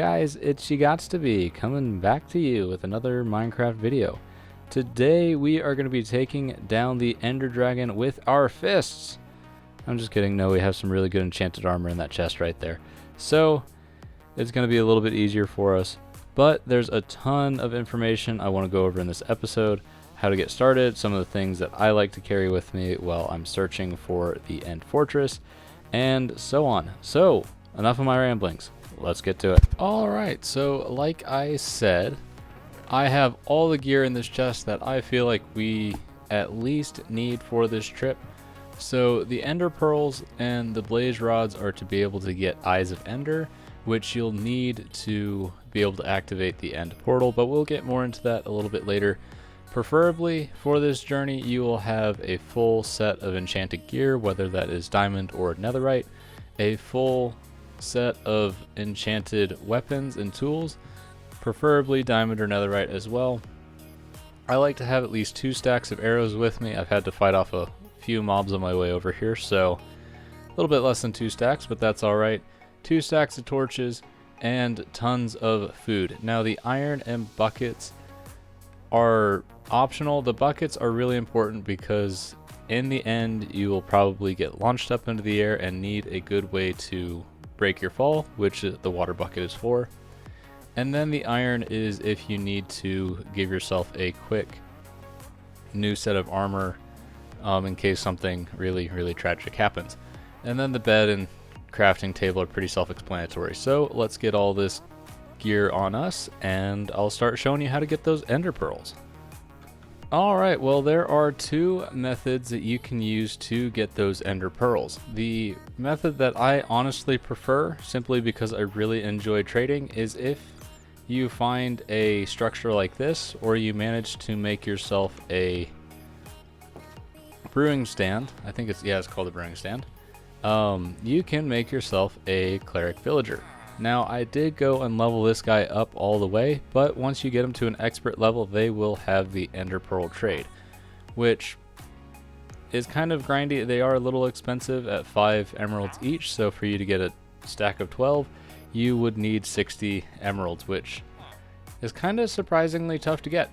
guys, it's Be coming back to you with another Minecraft video. Today we are going to be taking down the Ender Dragon with our fists. I'm just kidding, no, we have some really good enchanted armor in that chest right there. So it's going to be a little bit easier for us, but there's a ton of information I want to go over in this episode. How to get started, some of the things that I like to carry with me while I'm searching for the End Fortress, and so on. So enough of my ramblings. Let's get to it. Alright, so like I said, I have all the gear in this chest that I feel like we at least need for this trip. So the Ender Pearls and the Blaze Rods are to be able to get Eyes of Ender, which you'll need to be able to activate the End Portal, but we'll get more into that a little bit later. Preferably for this journey, you will have a full set of enchanted gear, whether that is diamond or netherite, a full set of enchanted weapons and tools, preferably diamond or netherite as well. I like to have at least 2 stacks of arrows with me. I've had to fight off a few mobs on my way over here, so a little bit less than 2 stacks, but that's alright. 2 stacks of torches and tons of food. Now the iron and buckets are optional. The buckets are really important because in the end you will probably get launched up into the air and need a good way to break your fall, which the water bucket is for. And then the iron is if you need to give yourself a quick new set of armor in case something really tragic happens. And then the bed and crafting table are pretty self-explanatory. So let's get all this gear on us and I'll start showing you how to get those Ender Pearls. Alright, well there are 2 methods that you can use to get those Ender Pearls. The method that I honestly prefer, simply because I really enjoy trading, is if you find a structure like this, or you manage to make yourself a brewing stand. I think it's called a brewing stand. You can make yourself a Cleric Villager. Now I did go and level this guy up all the way, but once you get him to an expert level, they will have the Ender Pearl trade, which is kind of grindy. They are a little expensive at 5 emeralds each, so for you to get a stack of 12, you would need 60 emeralds, which is kind of surprisingly tough to get.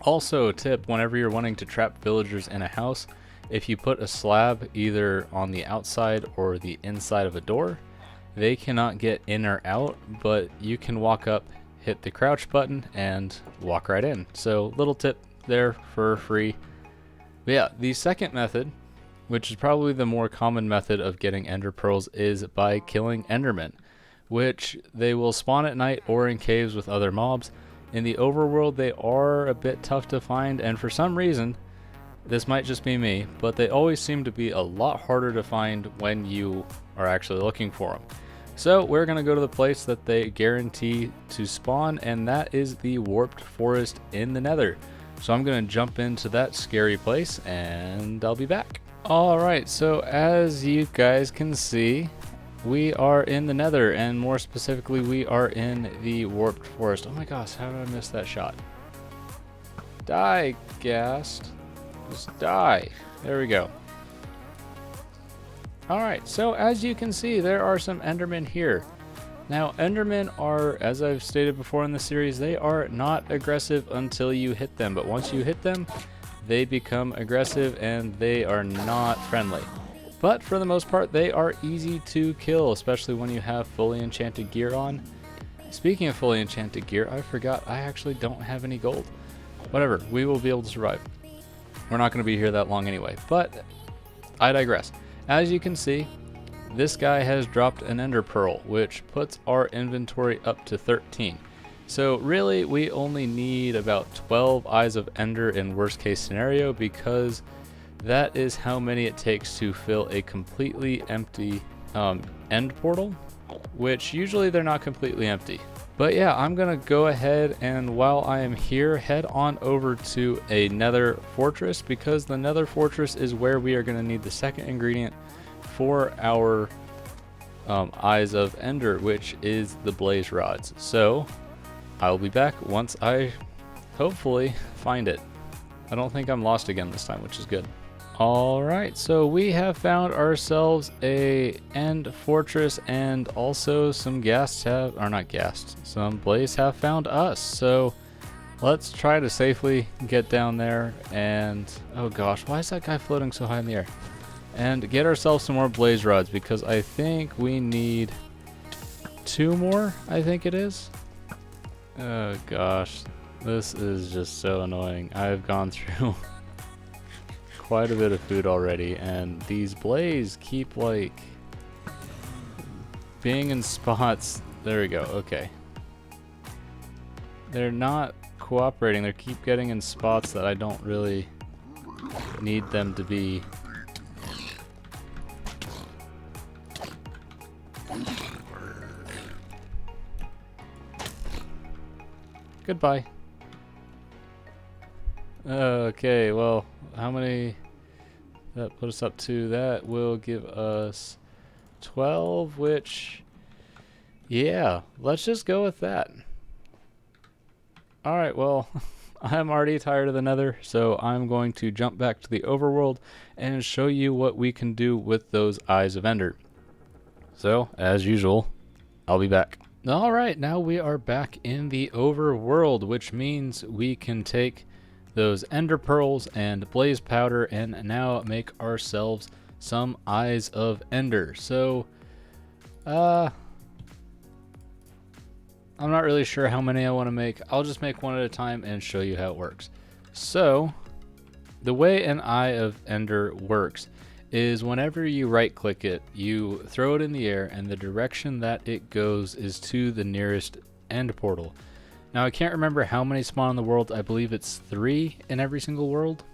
Also, tip, whenever you're wanting to trap villagers in a house, if you put a slab either on the outside or the inside of a door, they cannot get in or out, but you can walk up, hit the crouch button, and walk right in. So little tip there for free. But yeah, the second method, which is probably the more common method of getting Ender Pearls, is by killing Endermen, which they will spawn at night or in caves with other mobs. In the overworld, they are a bit tough to find, and for some reason, this might just be me, but they always seem to be a lot harder to find when you are actually looking for them. So we're going to go to the place that they guarantee to spawn, and that is the Warped Forest in the Nether. So I'm going to jump into that scary place and I'll be back. Alright, so as you guys can see, we are in the Nether, and more specifically we are in the Warped Forest. Oh my gosh, how did I miss that shot? Die, Ghast. Just die. There we go. Alright, so as you can see, there are some Endermen here. Now, Endermen are, as I've stated before in the series, they are not aggressive until you hit them, but once you hit them, they become aggressive and they are not friendly. But for the most part, they are easy to kill, especially when you have fully enchanted gear on. Speaking of fully enchanted gear, I forgot I actually don't have any gold. Whatever, we will be able to survive. We're not going to be here that long anyway, but I digress. As you can see, this guy has dropped an Ender Pearl, which puts our inventory up to 13. So really, we only need about 12 Eyes of Ender in worst case scenario, because that is how many it takes to fill a completely empty end portal, which usually they're not completely empty. But yeah, I'm gonna go ahead and while I am here, head on over to a Nether fortress, because the Nether fortress is where we are gonna need the second ingredient for our Eyes of Ender, which is the Blaze Rods. So I'll be back once I hopefully find it. I don't think I'm lost again this time, which is good. Alright, so we have found ourselves a end fortress, and also some ghasts have, or not ghasts, some blaze have found us. So let's try to safely get down there and, oh gosh, why is that guy floating so high in the air? And get ourselves some more blaze rods, because I think we need 2 more, I think it is. Oh gosh, this is just so annoying. I've gone through quite a bit of food already, and these blaze keep like being in spots. There we go. Okay, they're not cooperating. They keep getting in spots that I don't really need them to be. Goodbye. Okay, well, how many that put us up to? That will give us 12, which, yeah, let's just go with that. Alright, well, I'm already tired of the Nether, so I'm going to jump back to the overworld and show you what we can do with those Eyes of Ender. So, as usual, I'll be back. Alright, now we are back in the overworld, which means we can take those ender pearls and blaze powder and now make ourselves some Eyes of Ender. So, I'm not really sure how many I want to make. I'll just make one at a time and show you how it works. So, the way an Eye of Ender works is whenever you right click it, you throw it in the air, and the direction that it goes is to the nearest end portal. Now I can't remember how many spawn in the world. I believe it's 3 in every single world,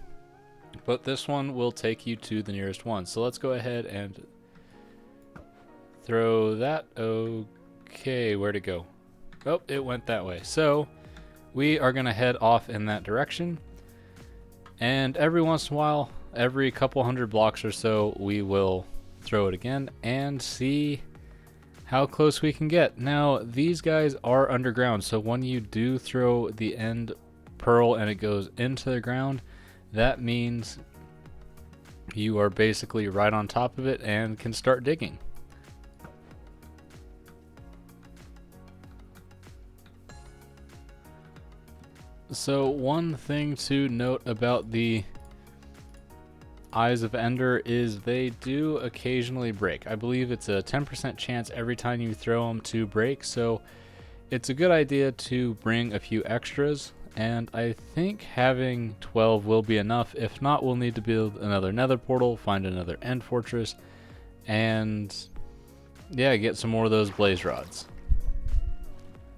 but this one will take you to the nearest one. So let's go ahead and throw that. Okay, where'd it go? Oh, it went that way. So we are gonna head off in that direction, and every once in a while, every couple hundred blocks or so, we will throw it again and see how close we can get. Now, these guys are underground, so when you do throw the end pearl and it goes into the ground, that means you are basically right on top of it and can start digging. So one thing to note about the Eyes of Ender is they do occasionally break. I believe it's a 10% chance every time you throw them to break, so it's a good idea to bring a few extras, and I think having 12 will be enough. If not, we'll need to build another nether portal, find another end fortress, and yeah, get some more of those blaze rods.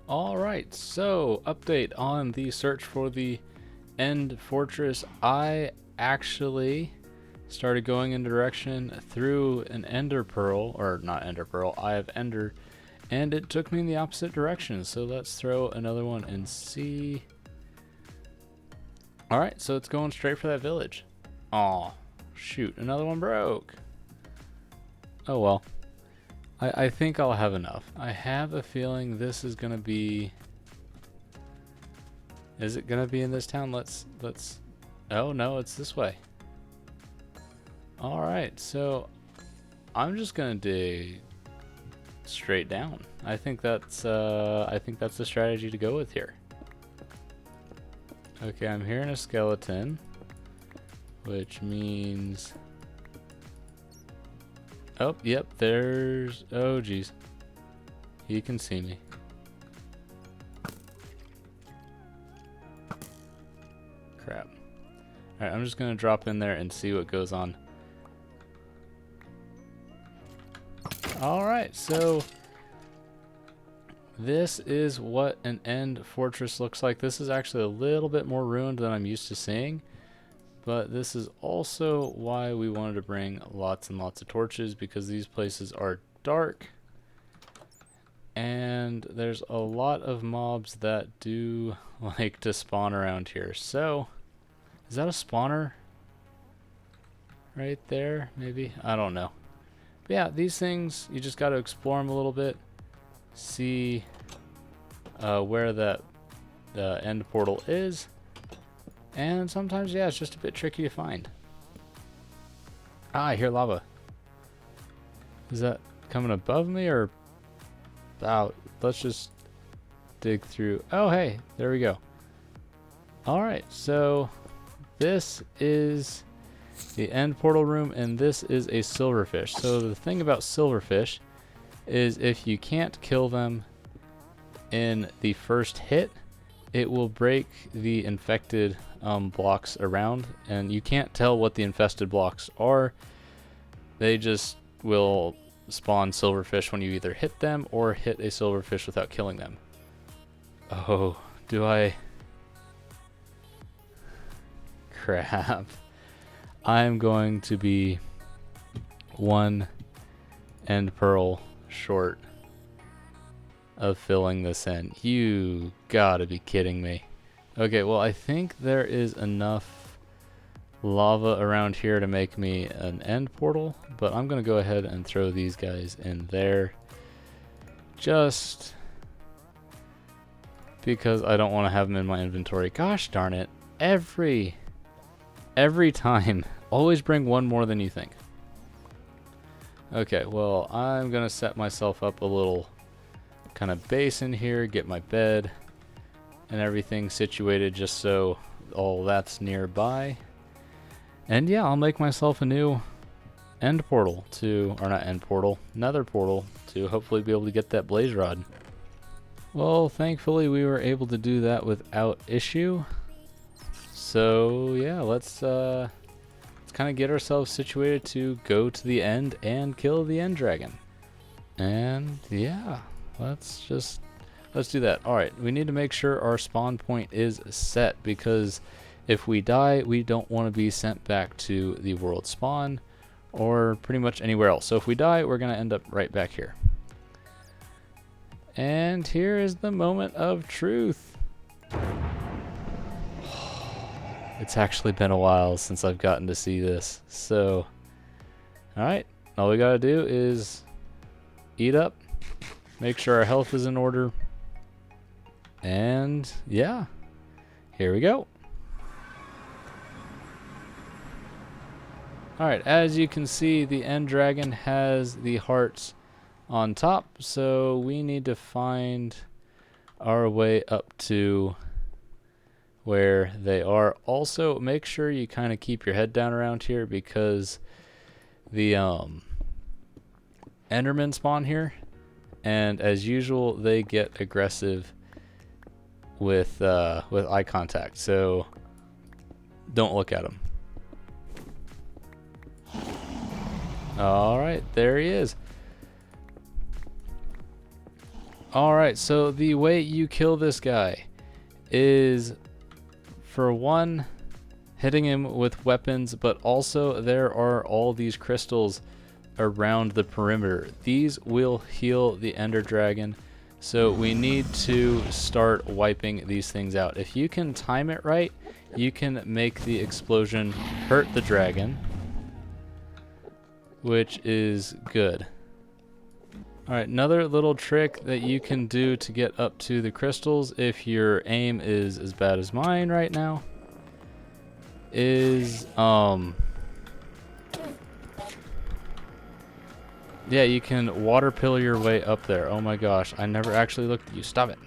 Alright, so update on the search for the end fortress. I actually started going in direction through an ender pearl, or not ender pearl, Eye of Ender, and it took me in the opposite direction. So let's throw another one and see. Alright, so it's going straight for that village. Aw, shoot, another one broke. Oh well. I think I'll have enough. I have a feeling this is gonna be... Is it gonna be in this town? Let's... Oh no, it's this way. Alright, so I'm just gonna dig straight down. I think that's the strategy to go with here. Okay, I'm hearing a skeleton, which means... Oh, yep, there's... Oh, geez. He can see me. Crap. Alright, I'm just gonna drop in there and see what goes on. Alright, so this is what an end fortress looks like. This is actually a little bit more ruined than I'm used to seeing, but this is also why we wanted to bring lots and lots of torches, because these places are dark and there's a lot of mobs that do like to spawn around here. So, is that a spawner right there? Maybe? I don't know. But yeah, these things, you just got to explore them a little bit, see where the end portal is, and sometimes, yeah, it's just a bit tricky to find. Ah, I hear lava. Is that coming above me or... Oh, let's just dig through. Oh, hey, there we go. Alright, so this is the end portal room, and this is a silverfish. So the thing about silverfish is if you can't kill them in the first hit, it will break the infected blocks around, and you can't tell what the infested blocks are. They just will spawn silverfish when you either hit them or hit a silverfish without killing them. Oh, do I... Crap. I'm going to be one end pearl short of filling this in. You gotta be kidding me. Okay, well, I think there is enough lava around here to make me an end portal, but I'm gonna go ahead and throw these guys in there just because I don't want to have them in my inventory. Gosh darn it, every time. Always bring one more than you think. Okay, well, I'm gonna set myself up a little kind of base in here, get my bed and everything situated just so all that's nearby. And yeah, I'll make myself a new end portal to, or not end portal, nether portal to hopefully be able to get that blaze rod. Well, thankfully we were able to do that without issue. So yeah, let's kind of get ourselves situated to go to the end and kill the end dragon. And yeah, let's do that. Alright, we need to make sure our spawn point is set, because if we die, we don't want to be sent back to the world spawn or pretty much anywhere else. So if we die, we're going to end up right back here. And here is the moment of truth. It's actually been a while since I've gotten to see this. So, alright, all we gotta do is eat up, make sure our health is in order, and yeah, here we go. Alright, as you can see, the end dragon has the hearts on top, so we need to find our way up to where they are. Also, make sure you kind of keep your head down around here, because the Endermen spawn here, and as usual they get aggressive with eye contact, so don't look at them. Alright, there he is. Alright, so the way you kill this guy is, for one, hitting him with weapons, but also there are all these crystals around the perimeter. These will heal the Ender Dragon, so we need to start wiping these things out. If you can time it right, you can make the explosion hurt the dragon, which is good. Alright, another little trick that you can do to get up to the crystals, if your aim is as bad as mine right now, is, yeah, you can water pillar your way up there. Oh my gosh, I never actually looked at you. Stop it.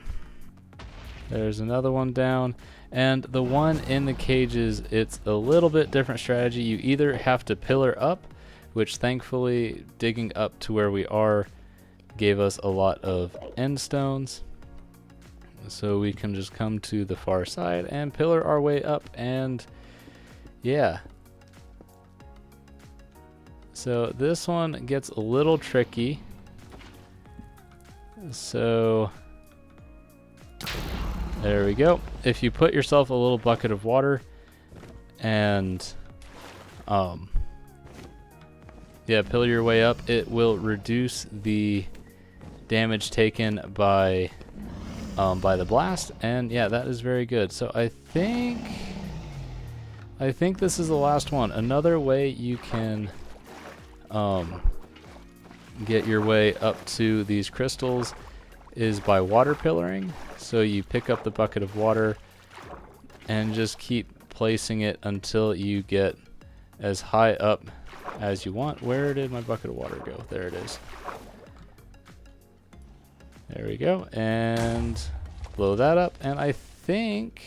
There's another one down. And the one in the cages, it's a little bit different strategy. You either have to pillar up, which thankfully digging up to where we are gave us a lot of end stones, so we can just come to the far side and pillar our way up, and yeah. So this one gets a little tricky, so there we go. If you put yourself a little bucket of water and yeah, pillar your way up, it will reduce the damage taken by the blast, and yeah, that is very good. So I think this is the last one. Another way you can get your way up to these crystals is by water pillaring. So you pick up the bucket of water and just keep placing it until you get as high up as you want. Where did my bucket of water go? There it is. There we go. And blow that up. And I think,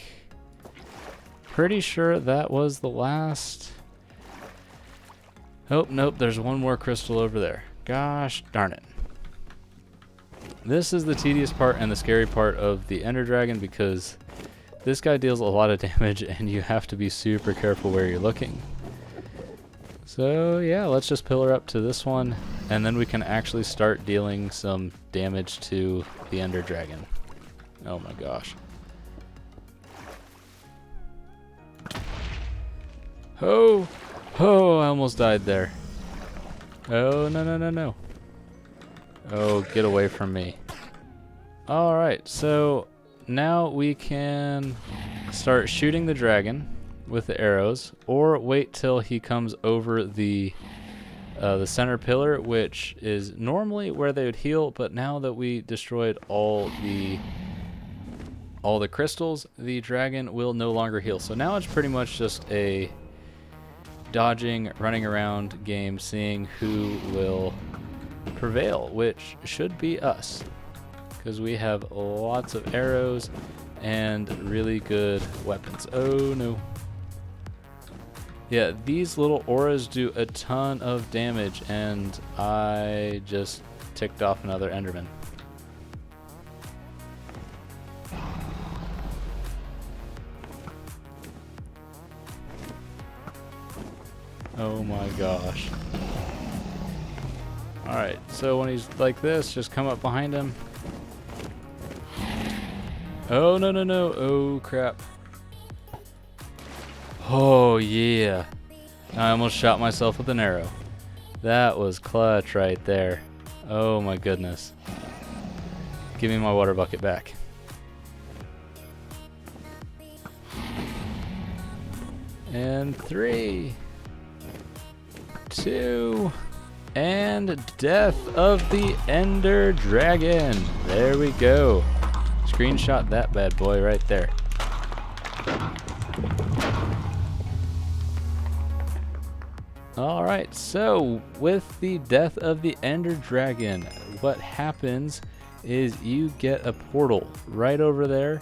pretty sure that was the last. Oh, nope, there's one more crystal over there. Gosh darn it. This is the tedious part and the scary part of the Ender Dragon, because this guy deals a lot of damage and you have to be super careful where you're looking. So yeah, let's just pillar up to this one, and then we can actually start dealing some damage to the Ender Dragon. Oh my gosh. Oh! Oh, I almost died there. Oh, no, no, no, no. Oh, get away from me. Alright, so now we can start shooting the dragon with the arrows, or wait till he comes over the center pillar, which is normally where they would heal, but now that we destroyed all the crystals, the dragon will no longer heal. So now it's pretty much just a dodging, running around game, seeing who will prevail, which should be us, because we have lots of arrows and really good weapons. Oh no. Yeah, these little auras do a ton of damage, and I just ticked off another Enderman. Oh my gosh. Alright, so when he's like this, just come up behind him. Oh, no, no, no. Oh, crap. Oh, yeah. I almost shot myself with an arrow. That was clutch right there. Oh my goodness. Give me my water bucket back. And 3, 2, and death of the Ender Dragon. There we go. Screenshot that bad boy right there. Alright, so with the death of the Ender Dragon, what happens is you get a portal right over there.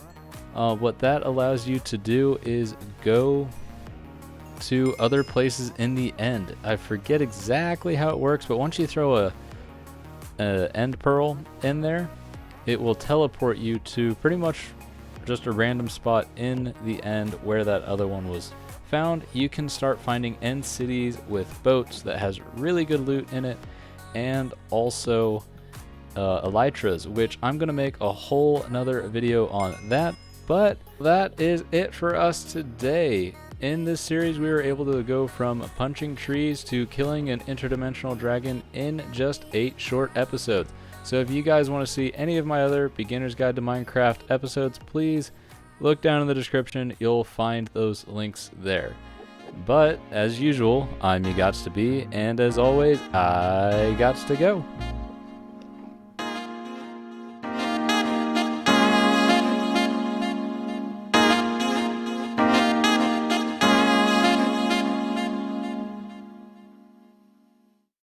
What that allows you to do is go to other places in the end. I forget exactly how it works, but once you throw a end pearl in there, it will teleport you to pretty much just a random spot in the end where that other one was found. You can start finding end cities with boats that has really good loot in it, and also elytras, which I'm gonna make a whole another video on that. But that is it for us today. In this series, we were able to go from punching trees to killing an interdimensional dragon in just 8 short episodes. So if you guys want to see any of my other Beginner's Guide to Minecraft episodes, please look down in the description. You'll find those links there. But as usual, I'm You Gots to Be, and as always, I gots to go.